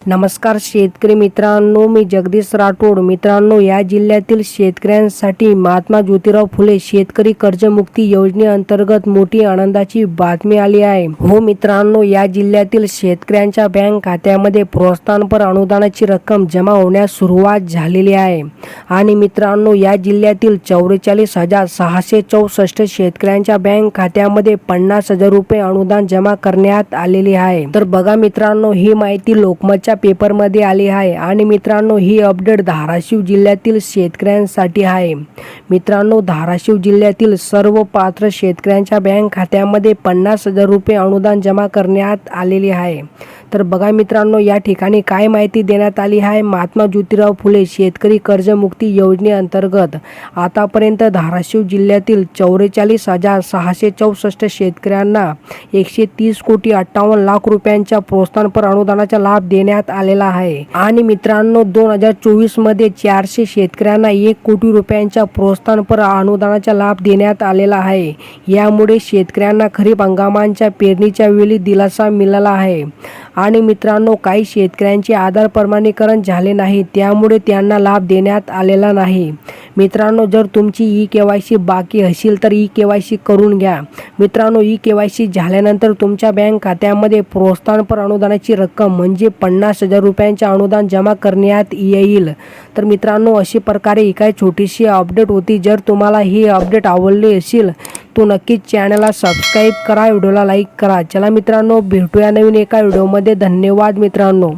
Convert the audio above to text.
नमस्कार शेतकरी मित्रांनो, मी जगदीश राठोड. मित्रांनो, या जिल्ह्यातील शेतकऱ्यांसाठी महात्मा ज्योतिराव फुले शेतकरी कर्जमुक्ती योजनेअंतर्गत मोठी आनंदाची बातमी आली आहे. हो मित्रांनो, या जिल्ह्यातील शेतकऱ्यांच्या बँक खात्यामध्ये प्रोत्साहनपर अनुदानाची रक्कम जमा होण्यास सुरुवात झालेली आहे. आणि मित्रांनो, या जिल्ह्यातील 44,664 शेतकऱ्यांच्या बँक खात्यामध्ये 50,000 रुपये अनुदान जमा करण्यात आलेले आहे. तर बघा मित्रांनो, ही माहिती लोकमतच्या पेपरमध्ये आली आहे. आणि मित्रांनो, ही अपडेट धाराशिव जिल्ह्यातील शेतकऱ्यांसाठी आहे. मित्रांनो, धाराशिव जिल्ह्यातील सर्व पात्र शेतकऱ्यांच्या बँक खात्यामध्ये 50,000 रुपये अनुदान जमा करण्यात आलेले आहे. तर बघा मित्रांनो, या ठिकाणी काय माहिती देण्यात आली आहे. महात्मा ज्योतिराव फुले शेतकरी कर्जमुक्ती योजनेअंतर्गत आतापर्यंत धाराशिव जिल्ह्यातील 44,664 शेतकऱ्यांना 130,58,00,000 रुपयांच्या प्रोत्साहनपर अनुदानाचा लाभ देण्यात आलेला आहे. आणि मित्रांनो, 2024 मध्ये 400 शेतकऱ्यांना 1 कोटी रुपयांच्या प्रोत्साहनपर अनुदानाचा लाभ देण्यात आलेला आहे. यामुळे शेतकऱ्यांना खरीप हंगामाच्या पेरणीच्या वेळी दिलासा मिळाला आहे. आणि मित्रांनो, काही शेतकऱ्यांचे आधार प्रमाणीकरण झाले नाही, त्यामुळे त्यांना लाभ देण्यात आलेला नाही. मित्रांनो, जर तुमची ई-केवायसी बाकी असेल तर ई-केवायसी करून घ्या. मित्रांनो, ई-केवायसी झाल्यानंतर तुमच्या बँक खात्यामध्ये प्रोत्साहनपर अनुदानाची रक्कम म्हणजे 50,000 रुपयांचे अनुदान जमा करण्यात येईल. तर मित्रांनो, अशी प्रकारे ही काही छोटीशी अपडेट होती. जर तुम्हाला ही अपडेट आवडली असेल तो नक्कीच चॅनलला सबस्क्राईब करा, व्हिडिओला लाईक करा. चला मित्रांनो, भेटूया नवीन एका व्हिडिओमध्ये. धन्यवाद मित्रांनो.